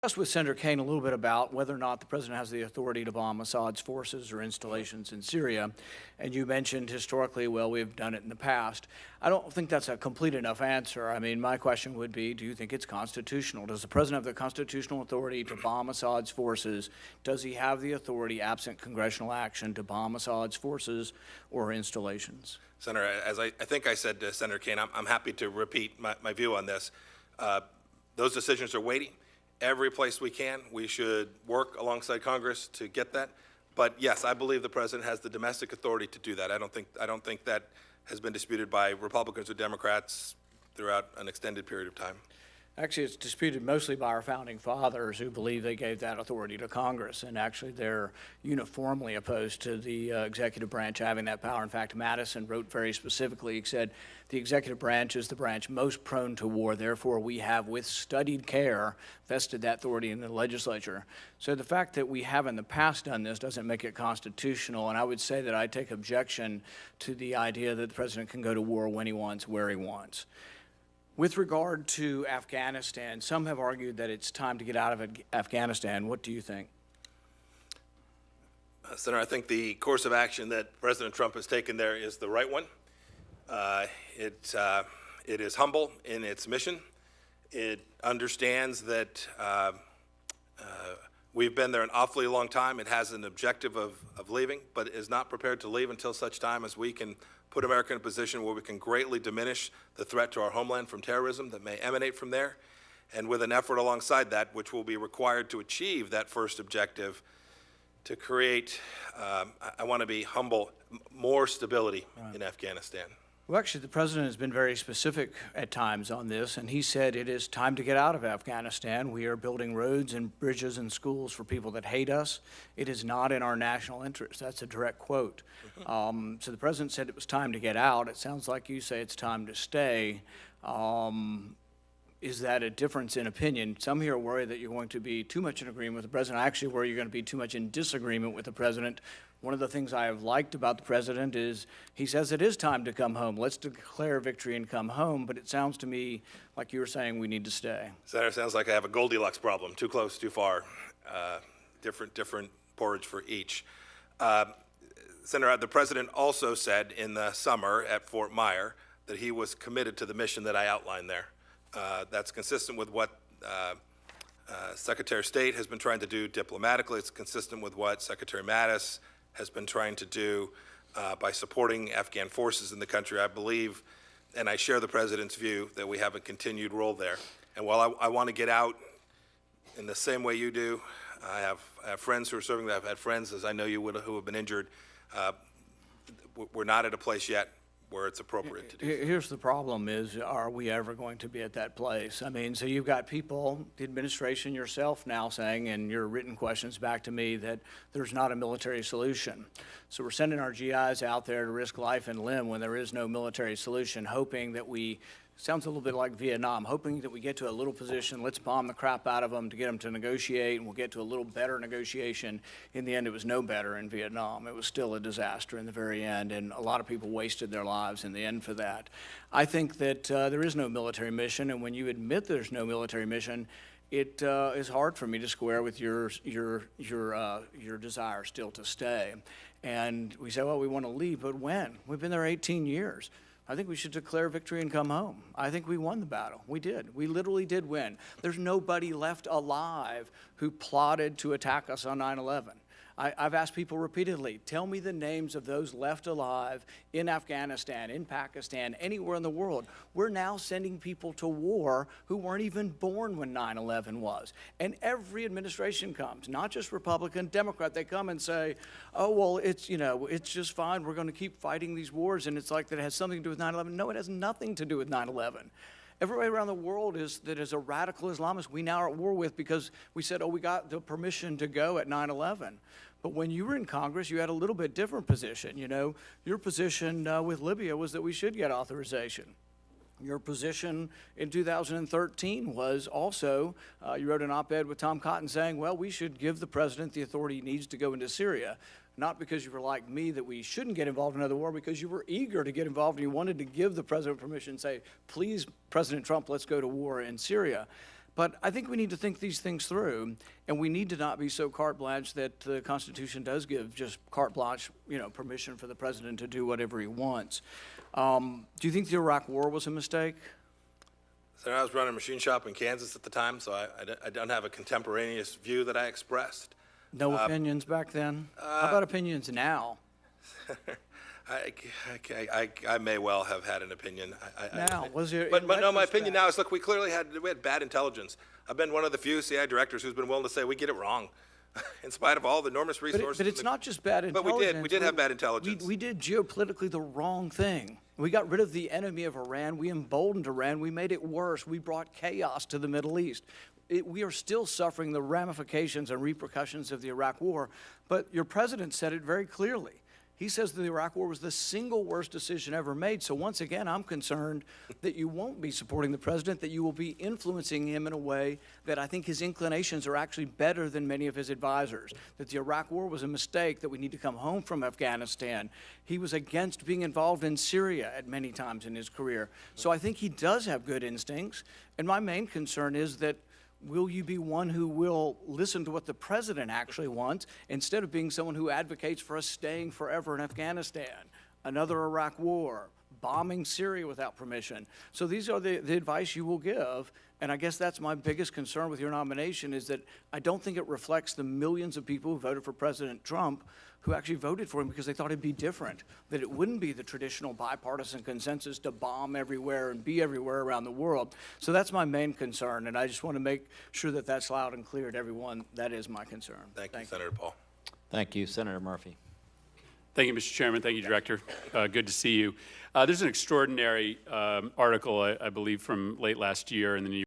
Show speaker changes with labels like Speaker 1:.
Speaker 1: Discussed with Senator Kaine a little bit about whether or not the president has the authority to bomb Assad's forces or installations in Syria. And you mentioned historically, well, we've done it in the past. I don't think that's a complete enough answer. I mean, my question would be, do you think it's constitutional? Does the president have the constitutional authority to bomb Assad's forces? Does he have the authority, absent congressional action, to bomb Assad's forces or installations?
Speaker 2: Senator, as I think I said to Senator Kaine, I'm happy to repeat my view on this. Those decisions are weighty. Every place we can, we should work alongside Congress to get that. But yes, I believe the president has the domestic authority to do that. I don't think that has been disputed by Republicans or Democrats throughout an extended period of time.
Speaker 1: Actually, it's disputed mostly by our founding fathers who believe they gave that authority to Congress, and actually they're uniformly opposed to the executive branch having that power. In fact, Madison wrote very specifically, he said, the executive branch is the branch most prone to war, therefore we have, with studied care, vested that authority in the legislature. So the fact that we have in the past done this doesn't make it constitutional, and I would say that I take objection to the idea that the president can go to war when he wants, where he wants. With regard to Afghanistan, some have argued that it's time to get out of Afghanistan. What do you think?
Speaker 2: Senator, I think the course of action that President Trump has taken there is the right one. It is humble in its mission. It understands that we've been there an awfully long time. It has an objective of leaving, but is not prepared to leave until such time as we can put America in a position where we can greatly diminish the threat to our homeland from terrorism that may emanate from there, and with an effort alongside that, which will be required to achieve that first objective, to create, I want to be humble, more stability in Afghanistan.
Speaker 1: Well, actually, the president has been very specific at times on this, and he said it is time to get out of Afghanistan. We are building roads and bridges and schools for people that hate us. It is not in our national interest. That's a direct quote. So the president said it was time to get out. It sounds like you say it's time to stay. Is that a difference in opinion? Some here worry that you're going to be too much in agreement with the president. I actually worry you're going to be too much in disagreement with the president. One of the things I have liked about the president is he says it is time to come home. Let's declare victory and come home. But it sounds to me like you were saying we need to stay.
Speaker 2: Senator, sounds like I have a Goldilocks problem. Too close, too far. Different porridge for each. Senator, the president also said in the summer at Fort Myer that he was committed to the mission that I outlined there. That's consistent with what Secretary of State has been trying to do diplomatically. It's consistent with what Secretary Mattis has been trying to do by supporting Afghan forces in the country. I believe, and I share the president's view, that we have a continued role there. And while I want to get out in the same way you do, I have friends who are serving there. I've had friends, as I know you would, who have been injured. We're not at a place yet where it's appropriate to do.
Speaker 1: Here's the problem is, are we ever going to be at that place? I mean, so you've got people, the administration, yourself now saying in your written questions back to me that there's not a military solution. So we're sending our GIs out there to risk life and limb when there is no military solution, hoping that we, sounds a little bit like Vietnam, hoping that we get to a little position, let's bomb the crap out of them to get them to negotiate, and we'll get to a little better negotiation. In the end, it was no better in Vietnam. It was still a disaster in the very end, and a lot of people wasted their lives in the end for that. I think that there is no military mission, and when you admit there's no military mission, it is hard for me to square with your desire still to stay. And we say, well, we want to leave, but when? We've been there 18 years. I think we should declare victory and come home. I think we won the battle. We did. We literally did win. There's nobody left alive who plotted to attack us on 9/11. I've asked people repeatedly, tell me the names of those left alive in Afghanistan, in Pakistan, anywhere in the world. We're now sending people to war who weren't even born when 9/11 was. And every administration comes, not just Republican, Democrat, they come and say, oh, well, it's, you know, it's just fine. We're going to keep fighting these wars. And it's like that it has something to do with 9/11. No, it has nothing to do with 9/11. Everybody around the world that is a radical Islamist we now are at war with because we said, oh, we got the permission to go at 9/11. But when you were in Congress, you had a little bit different position. You know, your position with Libya was that we should get authorization. Your position in 2013 was also, you wrote an op-ed with Tom Cotton saying, well, we should give the president the authority he needs to go into Syria. Not because you were like me that we shouldn't get involved in another war, because you were eager to get involved and you wanted to give the president permission and say, please, President Trump, let's go to war in Syria. But I think we need to think these things through, and we need to not be so carte blanche that the Constitution does give just carte blanche, permission for the president to do whatever he wants. Do you think the Iraq War was a mistake?
Speaker 2: Senator, I was running a machine shop in Kansas at the time, so I don't have a contemporaneous view that I expressed.
Speaker 1: No opinions back then? How about opinions now?
Speaker 2: I may well have had an opinion.
Speaker 1: Was there?
Speaker 2: But no, my opinion now is, look, we had bad intelligence. I've been one of the few CIA directors who's been willing to say we get it wrong, in spite of all the enormous resources.
Speaker 1: But it's not just bad intelligence.
Speaker 2: But we did have bad intelligence.
Speaker 1: We did geopolitically the wrong thing. We got rid of the enemy of Iran. We emboldened Iran. We made it worse. We brought chaos to the Middle East. We are still suffering the ramifications and repercussions of the Iraq War. But your president said it very clearly. He says that the Iraq War was the single worst decision ever made. So once again, I'm concerned that you won't be supporting the president, that you will be influencing him in a way that I think his inclinations are actually better than many of his advisors, that the Iraq War was a mistake, that we need to come home from Afghanistan. He was against being involved in Syria at many times in his career. So I think he does have good instincts. And my main concern is that will you be one who will listen to what the president actually wants instead of being someone who advocates for us staying forever in Afghanistan, another Iraq war, bombing Syria without permission? So these are the advice you will give. And I guess that's my biggest concern with your nomination, is that I don't think it reflects the millions of people who voted for President Trump, who actually voted for him because they thought it'd be different, that it wouldn't be the traditional bipartisan consensus to bomb everywhere and be everywhere around the world. So that's my main concern, and I just want to make sure that that's loud and clear to everyone. That is my concern.
Speaker 2: Thank you, Senator Paul.
Speaker 3: Thank you. Senator Murphy.
Speaker 4: Thank you, Mr. Chairman. Thank you, Director. Good to see you. There's an extraordinary article, I believe, from late last year in the New